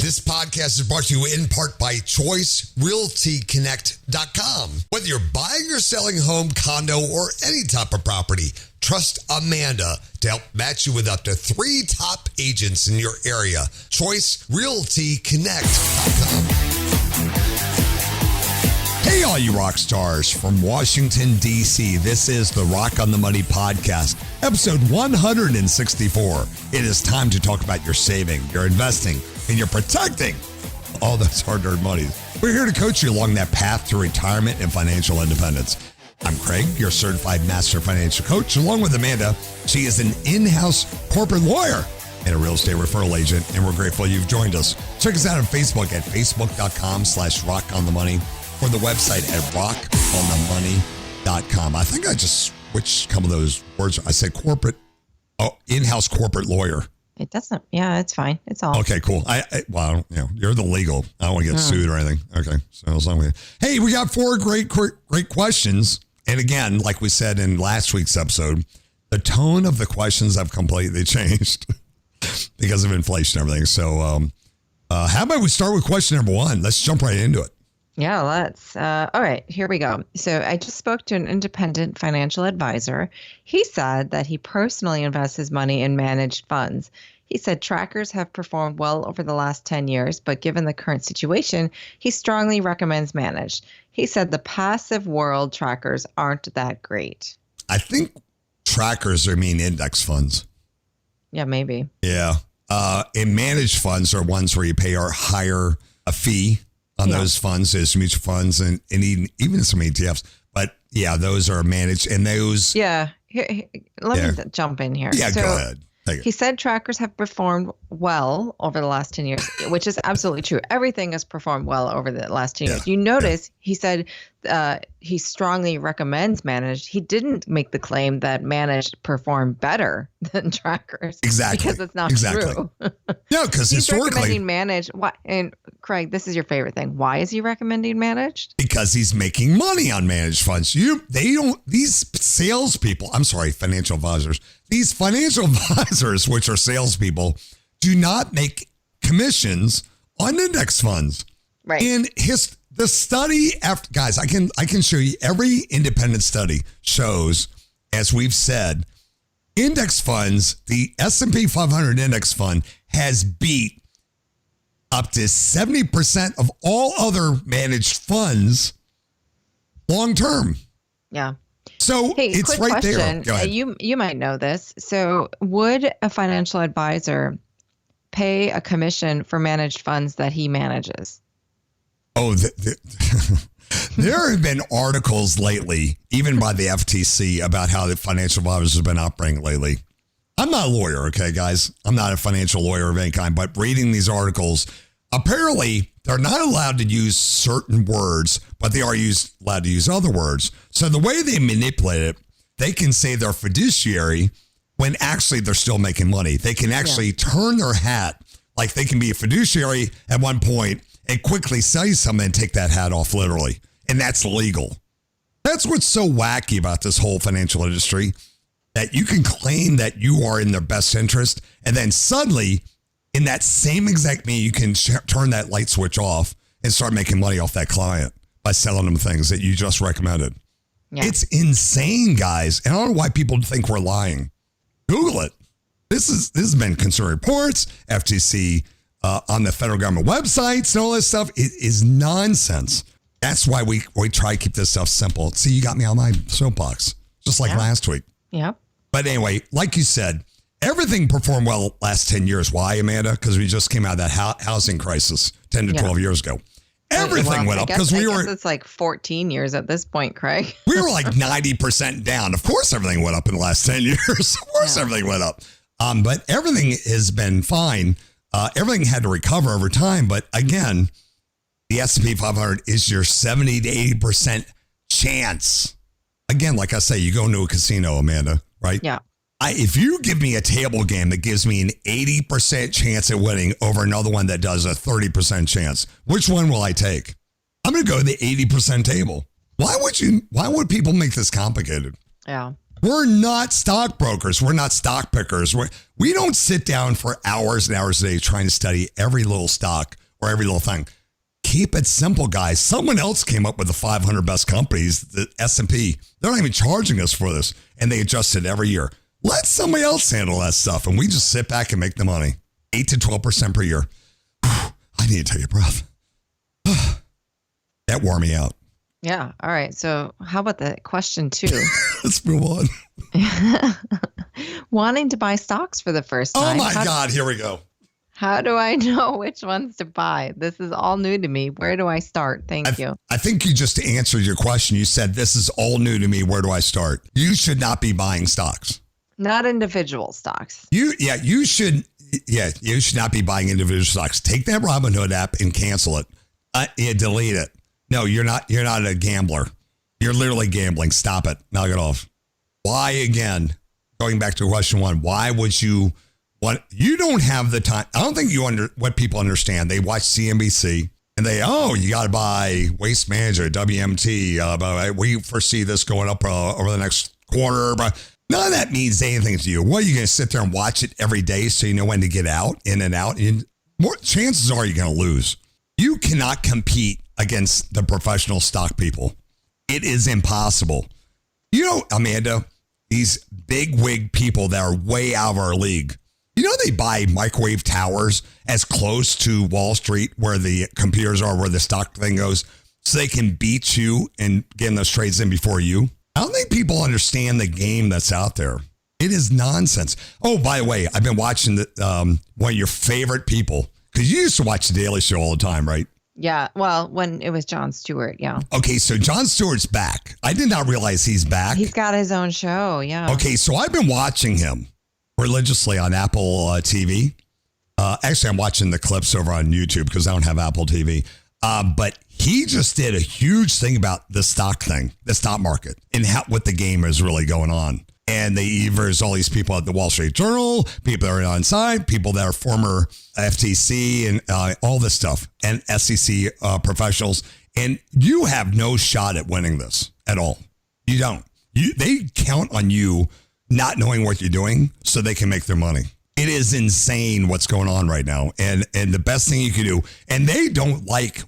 This podcast is brought to you in part by ChoiceRealtyConnect.com. Whether you're buying or selling a home, condo, or any type of property, trust Amanda to help match you with up to 3 top agents in your area. ChoiceRealtyConnect.com. Hey, all you rock stars from Washington, D.C. This is the Rock on the Money podcast, episode 164. It is time to talk about your saving, your investing, and your protecting all those hard-earned monies. We're here to coach you along that path to retirement and financial independence. I'm Craig, your certified master financial coach, along with Amanda. She is an in-house corporate lawyer and a real estate referral agent, and we're grateful you've joined us. Check us out on Facebook at facebook.com/rockonthemoney or the website at rockonthemoney.com. I think I just switched a couple of those words. I said in-house corporate lawyer. It doesn't. Yeah, it's fine. It's all. Okay, cool. Well, you're the legal. I don't want to get sued or anything. Okay, so as long as hey, we got 4 great questions. And again, like we said in last week's episode, the tone of the questions have completely changed because of inflation and everything. So, how about we start with question number 1? Let's jump right into it. Yeah, let's. All right, here we go. So I just spoke to an independent financial advisor. He said that he personally invests his money in managed funds. He said trackers have performed well over the last 10 years, but given the current situation, he strongly recommends managed. He said the passive world trackers aren't that great. I think trackers mean index funds. Yeah, maybe. Yeah. And managed funds are ones where you pay a fee on those funds, as mutual funds and even some ETFs. But yeah, those are managed and those. Yeah. Let me jump in here. Yeah, go ahead. He said trackers have performed well over the last 10 years, which is absolutely true. Everything has performed well over the last 10 years. You notice he said he strongly recommends managed. He didn't make the claim that managed perform better than trackers. Exactly. Because it's not true. No, because historically. He's recommending managed. And Craig, this is your favorite thing. Why is he recommending managed? Because he's making money on managed funds. These salespeople, financial advisors, these financial advisors, which are salespeople, do not make commissions on index funds. Right. And the study, guys, I can show you every independent study shows, as we've said, index funds, the S&P 500 index fund has beat up to 70% of all other managed funds long term. Yeah. So it's right question. There. Go ahead. You might know this. So would a financial advisor pay a commission for managed funds that he manages? Oh, there have been articles lately, even by the FTC, about how the financial advisors have been operating lately. I'm not a lawyer, okay, guys? I'm not a financial lawyer of any kind, but reading these articles, apparently they're not allowed to use certain words, but they are allowed to use other words. So the way they manipulate it, they can say they're fiduciary when actually they're still making money. They can actually turn their hat, like they can be a fiduciary at one point and quickly sell you something and take that hat off literally. And that's legal. That's what's so wacky about this whole financial industry, that you can claim that you are in their best interest, and then suddenly in that same exact meeting, you can turn that light switch off and start making money off that client by selling them things that you just recommended. Yeah. It's insane, guys. And I don't know why people think we're lying. Google it. This has been Consumer Reports, FTC, on the federal government websites and all this stuff. It is nonsense. That's why we try to keep this stuff simple. See, you got me on my soapbox, just like last week. Yeah. But anyway, like you said, everything performed well last 10 years. Why, Amanda? Because we just came out of that housing crisis 10 to 12 years ago. Everything went up because I guess it's like 14 years at this point, Craig. We were like 90% down. Of course, everything went up in the last 10 years. Of course, everything went up. But everything has been fine. Everything had to recover over time. But again, the S&P 500 is your 70 to 80% chance. Again, like I say, you go into a casino, Amanda, right? Yeah. If you give me a table game that gives me an 80% chance at winning over another one that does a 30% chance, which one will I take? I'm going to go to the 80% table. Why would people make this complicated? Yeah. We're not stockbrokers. We're not stock pickers. We don't sit down for hours and hours a day trying to study every little stock or every little thing. Keep it simple, guys. Someone else came up with the 500 best companies, the S&P. They're not even charging us for this, and they adjust it every year. Let somebody else handle that stuff, and we just sit back and make the money. 8 to 12% per year. I need to take a breath. That wore me out. Yeah. All right. So how about the question 2? Let's move on. Wanting to buy stocks for the first time. Oh my God. Here we go. How do I know which ones to buy? This is all new to me. Where do I start? Thank you. I think you just answered your question. You said, this is all new to me. Where do I start? You should not be buying stocks. Not individual stocks. You should not be buying individual stocks. Take that Robinhood app and cancel it. Delete it. No, you're not a gambler. You're literally gambling. Stop it. Knock it off. Why again? Going back to question 1, why would you you don't have the time. I don't think what people understand. They watch CNBC and you got to buy Waste Management, WMT. But we foresee this going up over the next quarter. But none of that means anything to you. What, are you going to sit there and watch it every day so you know when to get out, in and out? More chances are you're going to lose. You cannot compete against the professional stock people. It is impossible. Amanda, these big wig people that are way out of our league, they buy microwave towers as close to Wall Street where the computers are, where the stock thing goes, so they can beat you and get those trades in before you. I don't think people understand the game that's out there. It is nonsense. Oh, by the way, I've been watching one of your favorite people, because you used to watch The Daily Show all the time, right? Yeah. Well, when it was Jon Stewart. Yeah. Okay. So Jon Stewart's back. I did not realize he's back. He's got his own show. Yeah. Okay. So I've been watching him religiously on Apple TV. Actually, I'm watching the clips over on YouTube because I don't have Apple TV. But he just did a huge thing about the stock market, and what the game is really going on. And there's all these people at the Wall Street Journal, people that are on site, people that are former FTC and all this stuff, and SEC professionals. And you have no shot at winning this at all. You don't. They count on you not knowing what you're doing so they can make their money. It is insane what's going on right now. And the best thing you can do, and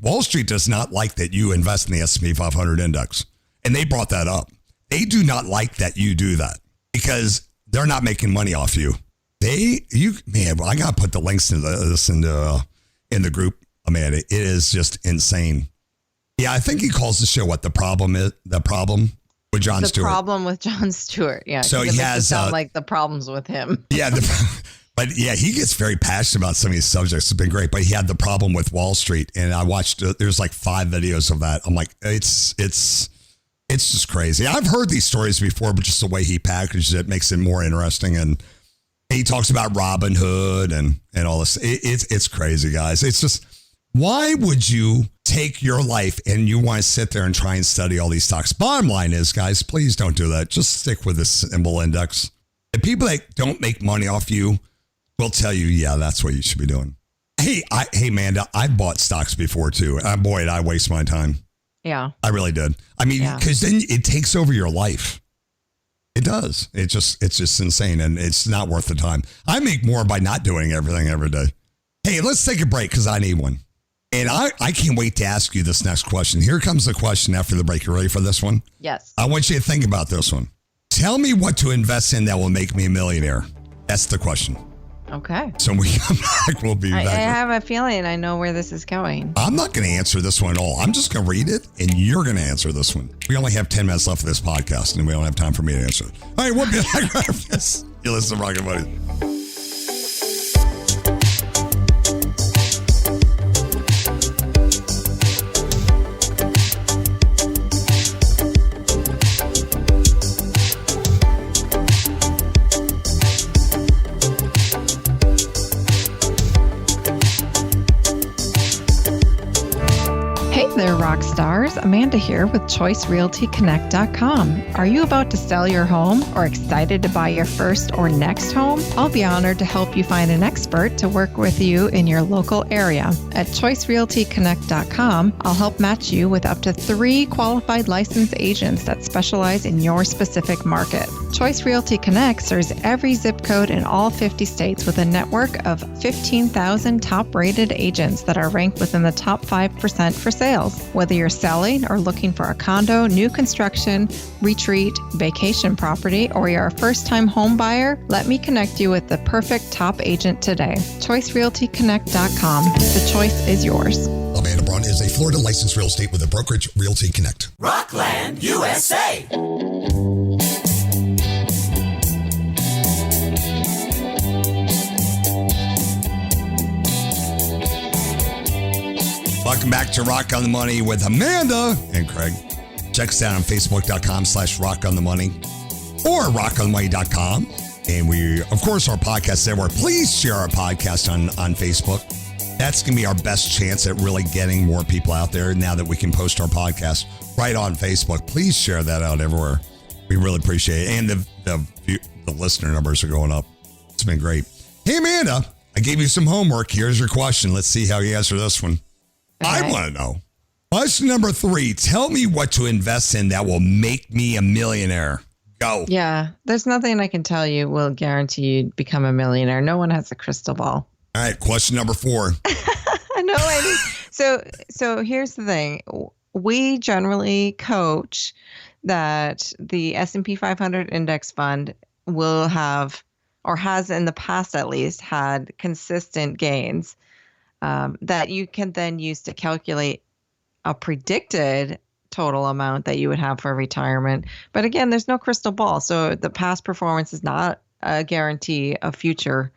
Wall Street does not like that you invest in the S&P 500 index. And they brought that up. They do not like that you do that because they're not making money off you. I got to put the links to this in the group, Amanda. It is just insane. Yeah, I think he calls the show what the problem is. The problem with Jon Stewart. The problem with Jon Stewart. Yeah. So he has sound like the problems with him. Yeah. But yeah, he gets very passionate about some of these subjects. It's been great. But he had the problem with Wall Street, and I watched. There's like 5 videos of that. I'm like, it's just crazy. I've heard these stories before, but just the way he packages it makes it more interesting. And he talks about Robinhood and all this. It's crazy, guys. It's just, why would you take your life and you want to sit there and try and study all these stocks? Bottom line is, guys, please don't do that. Just stick with the symbol index. The people that don't make money off you will tell you, yeah, that's what you should be doing. Hey, Amanda, I bought stocks before too. Boy, did I waste my time. Yeah. I really did. I mean, because then it takes over your life. It does. It's just insane, and it's not worth the time. I make more by not doing everything every day. Hey, let's take a break because I need one. And I can't wait to ask you this next question. Here comes the question after the break. You ready for this one? Yes. I want you to think about this one. Tell me what to invest in that will make me a millionaire. That's the question. Okay. So when we come back, we'll be back. I have a feeling I know where this is going. I'm not going to answer this one at all. I'm just going to read it, and you're going to answer this one. We only have 10 minutes left of this podcast, and we don't have time for me to answer it. All right, we'll be back after this. You listen to Rocket Buddies. there, rock stars. Amanda here with ChoiceRealtyConnect.com. Are you about to sell your home or excited to buy your first or next home? I'll be honored to help you find an expert to work with you in your local area. At ChoiceRealtyConnect.com, I'll help match you with up to 3 qualified licensed agents that specialize in your specific market. Choice Realty Connect serves every zip code in all 50 states with a network of 15,000 top-rated agents that are ranked within the top 5% for sales. Whether you're selling or looking for a condo, new construction, retreat, vacation property, or you're a first-time home buyer, let me connect you with the perfect top agent today. ChoiceRealtyConnect.com. The choice is yours. Amanda Braun is a Florida licensed real estate with a brokerage, Realty Connect. Rockland, USA. Welcome back to Rock on the Money with Amanda and Craig. Check us out on Facebook.com/RockOnTheMoney or RockOnTheMoney.com. And we, of course, our podcast everywhere. Please share our podcast on Facebook. That's going to be our best chance at really getting more people out there now that we can post our podcast right on Facebook. Please share that out everywhere. We really appreciate it. And the listener numbers are going up. It's been great. Hey, Amanda, I gave you some homework. Here's your question. Let's see how you answer this one. Okay. I want to know. Question number 3. Tell me what to invest in that will make me a millionaire. Go. Yeah, there's nothing I can tell you will guarantee you become a millionaire. No one has a crystal ball. All right, question number 4. No, so here's the thing. We generally coach that the S&P 500 index fund will have, or has in the past at least, had consistent gains that you can then use to calculate a predicted total amount that you would have for retirement. But again, there's no crystal ball. So the past performance is not a guarantee of future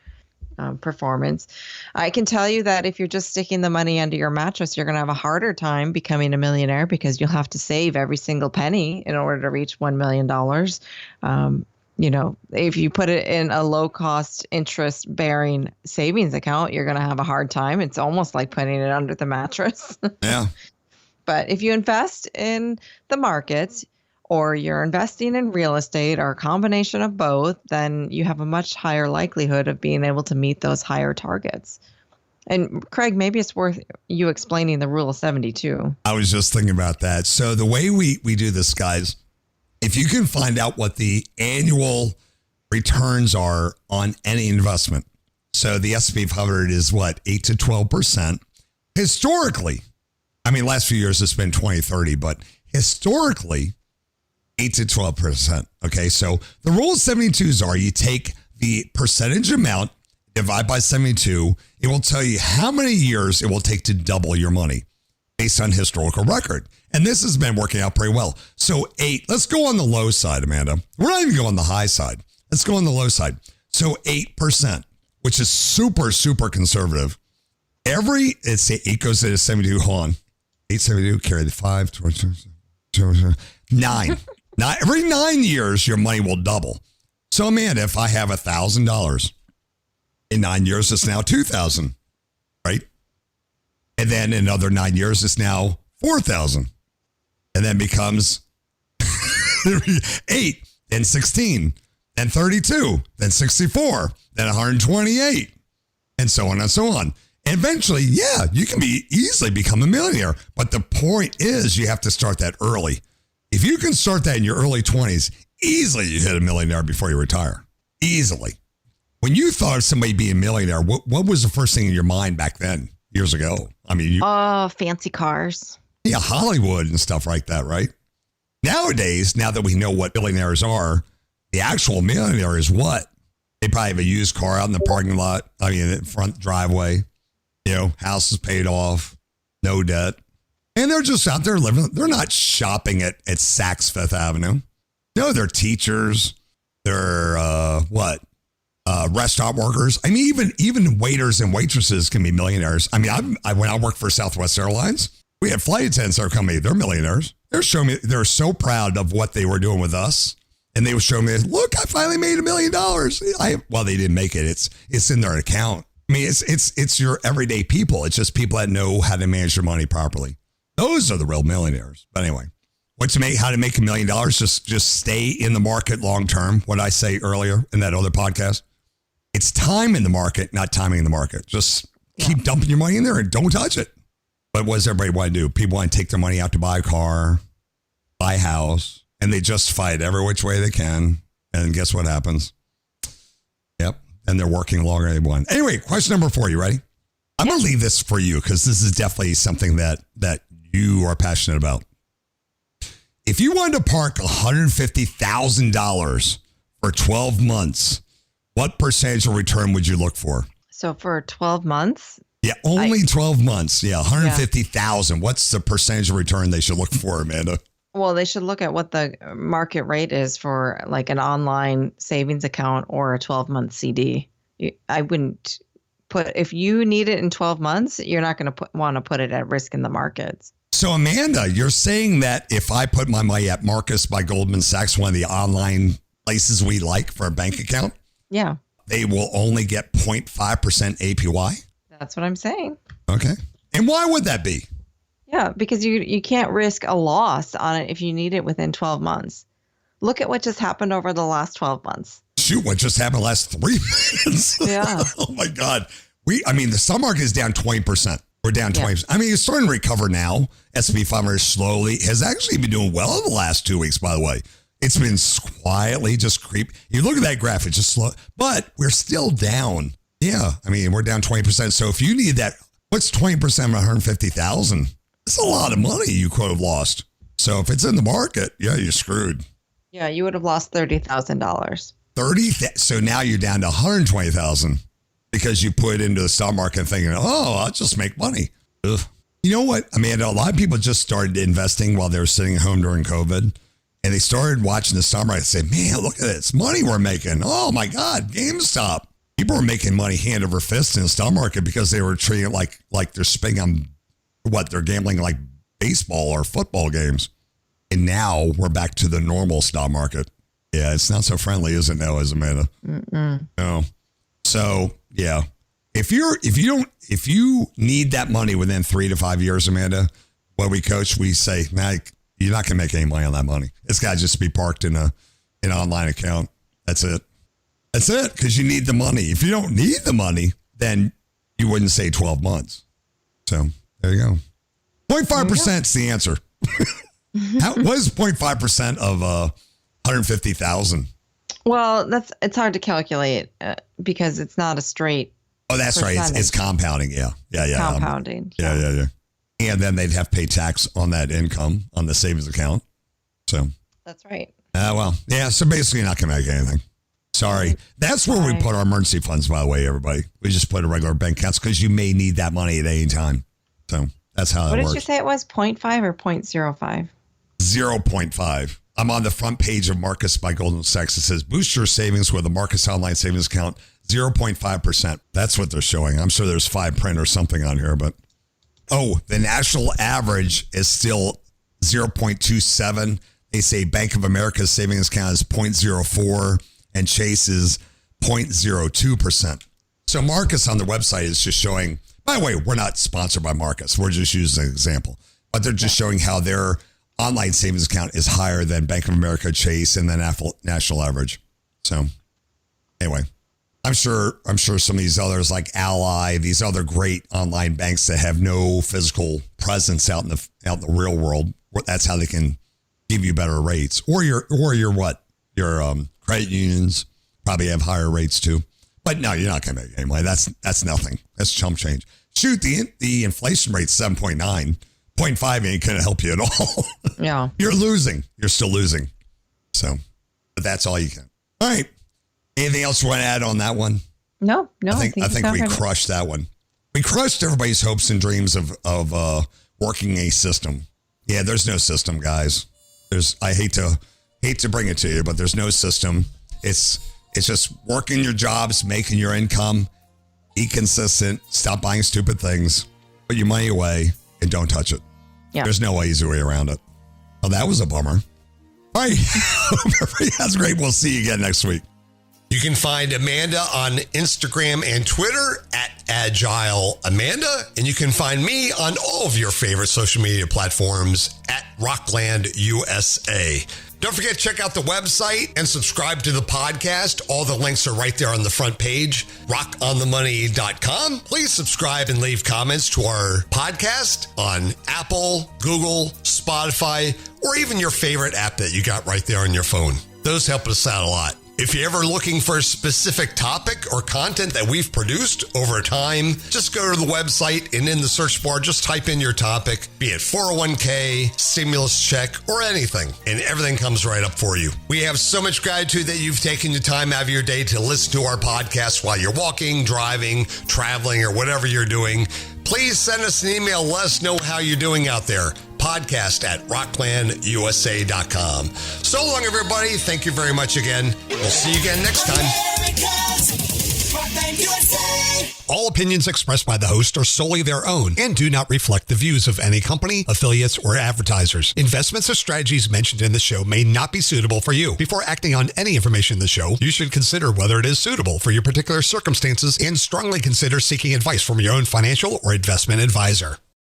performance. I can tell you that if you're just sticking the money under your mattress, you're going to have a harder time becoming a millionaire because you'll have to save every single penny in order to reach $1 million. If you put it in a low cost interest bearing savings account, you're going to have a hard time. It's almost like putting it under the mattress. Yeah. But if you invest in the markets or you're investing in real estate or a combination of both, then you have a much higher likelihood of being able to meet those higher targets. And Craig, maybe it's worth you explaining the rule of 72. I was just thinking about that. So the way we do this, guys, if you can find out what the annual returns are on any investment. So the S&P 500 is what, 8 to 12%. Historically, I mean, last few years it's been 20, 30, but historically, 8 to 12%. Okay, so the rule of 72s are you take the percentage amount, divide by 72. It will tell you how many years it will take to double your money based on historical record. And this has been working out pretty well. So 8, let's go on the low side, Amanda. We're not even going on the high side. Let's go on the low side. So 8%, which is super, super conservative. It goes to 72, hold on. 872, carry the 5, 9. Now, every 9 years, your money will double. So, Amanda, if I have $1,000, in 9 years, it's now $2,000, right? And then in another 9 years, it's now $4,000. And then becomes 8, then 16, then 32, then 64, then 128, and so on and so on. And eventually, yeah, you can easily become a millionaire. But the point is you have to start that early. If you can start that in your early 20s, easily you hit a millionaire before you retire. Easily. When you thought of somebody being a millionaire, what was the first thing in your mind back then, years ago? I mean, fancy cars. Yeah, Hollywood and stuff like that, right? Nowadays, now that we know what millionaires are, the actual millionaire is what? They probably have a used car out in the parking lot. I mean, in the front driveway. House is paid off, no debt. And they're just out there living. They're not shopping at Saks Fifth Avenue. No, they're teachers. They're restaurant workers. I mean, even waiters and waitresses can be millionaires. I mean, when I worked for Southwest Airlines, we had flight attendants at our company. They're millionaires. They're showing me they're so proud of what they were doing with us. And they were showing me, look, I finally made $1 million. Well, they didn't make it. It's in their account. I mean, it's your everyday people. It's just people that know how to manage their money properly. Those are the real millionaires. But anyway, how to make $1 million? Just stay in the market long term. What I say earlier in that other podcast, it's time in the market, not timing in the market. Just keep dumping your money in there and don't touch it. But what does everybody want to do? People want to take their money out to buy a car, buy a house, and they justify it every which way they can. And guess what happens? Yep. And they're working longer than they want. Anyway, question number 4. You ready? I'm going to leave this for you because this is definitely something that you are passionate about. If you wanted to park $150,000 for 12 months, what percentage of return would you look for? So for 12 months? Yeah, only 12 months. Yeah, 150,000. What's the percentage of return they should look for, Amanda? Well, they should look at what the market rate is for like an online savings account or a 12-month CD. I wouldn't put, if you need it in 12 months, you're not going to want to put it at risk in the markets. So, Amanda, you're saying that if I put my money at Marcus by Goldman Sachs, one of the online places we like for a bank account, they will only get 0.5% APY? That's what I'm saying. Okay. And why would that be? Yeah, because you can't risk a loss on it if you need it within 12 months. Look at what just happened over the last 12 months. Shoot, what just happened last 3 months? Yeah. Oh, my God. The stock market is down 20%. We're down 20%. I mean, it's starting to recover now. S&P 500 slowly has actually been doing well in the last 2 weeks, by the way. It's been quietly just creep. You look at that graph, it's just slow, but we're still down. Yeah. I mean, we're down 20%. So if you need that, what's 20% of 150,000? It's a lot of money you could have lost. So if it's in the market, you're screwed. Yeah, you would have lost $30,000. 30. So now you're down to 120,000 because you put it into the stock market thinking, oh, I'll just make money. Ugh. You know what, Amanda? A lot of people just started investing while they were sitting at home during COVID. And they started watching the stock market and say, man, look at this money we're making. Oh, my God, GameStop. People were making money hand over fist in the stock market because they were treating it like they're spending on they're gambling like baseball or football games. And now we're back to the normal stock market. Yeah, it's not so friendly, is it now, is Amanda? No. So, yeah. If you need that money within 3 to 5 years, Amanda, what we coach, we say, nah, you're not going to make any money on that money. It's got to just be parked in an online account. That's it. That's it, because you need the money. If you don't need the money, then you wouldn't say 12 months. So there you go. 0.5% is the answer. What is 0.5% of 150,000? Well, it's hard to calculate because it's not a straight. Oh, that's percentage. Right. It's compounding. Yeah. Compounding. Yeah. And then they'd have to pay tax on that income on the savings account. So that's right. So basically, you're not going to make anything. Sorry. That's where we put our emergency funds, by the way, everybody. We just put a regular bank accounts because you may need that money at any time. So that's how that works. What did you say it was? 0.5 or 0.05? 0.5. I'm on the front page of Marcus by Goldman Sachs. It says, boost your savings with a Marcus online savings account, 0.5%. That's what they're showing. I'm sure there's 5 print or something on here, but the national average is still 0.27. They say Bank of America's savings account is 0.04 and Chase's 0.02%. So Marcus on the website is just showing, by the way, we're not sponsored by Marcus. We're just using an example, but they're just showing how their online savings account is higher than Bank of America, Chase, and then national average. So anyway, I'm sure some of these others like Ally, these other great online banks that have no physical presence out in the real world, that's how they can give you better rates. Or your credit unions probably have higher rates too. But no, you're not going to make any money. That's nothing. That's chump change. Shoot, the inflation rate's 7.9. 0.5 ain't going to help you at all. Yeah. You're losing. You're still losing. So, but that's all you can. All right. Anything else you want to add on that one? No. I think we crushed that one. We crushed everybody's hopes and dreams of working a system. Yeah, there's no system, guys. I hate to bring it to you, but there's no system. It's just working your jobs, making your income, be consistent, stop buying stupid things, put your money away, and don't touch it. Yeah. There's no easy way around it. Oh, that was a bummer. All right. Everybody has great. We'll see you again next week. You can find Amanda on Instagram and Twitter at Agile Amanda, and you can find me on all of your favorite social media platforms at Rockland USA. Don't forget to check out the website and subscribe to the podcast. All the links are right there on the front page, rockonthemoney.com. Please subscribe and leave comments to our podcast on Apple, Google, Spotify, or even your favorite app that you got right there on your phone. Those help us out a lot. If you're ever looking for a specific topic or content that we've produced over time, just go to the website and in the search bar, just type in your topic, be it 401k, stimulus check, or anything, and everything comes right up for you. We have so much gratitude that you've taken the time out of your day to listen to our podcast while you're walking, driving, traveling, or whatever you're doing. Please send us an email. Let us know how you're doing out there. Podcast at rocklandusa.com. So long, everybody. Thank you very much again. We'll see you again next time. All opinions expressed by the host are solely their own and do not reflect the views of any company, affiliates, or advertisers. Investments or strategies mentioned in the show may not be suitable for you. Before acting on any information in the show, you should consider whether it is suitable for your particular circumstances and strongly consider seeking advice from your own financial or investment advisor.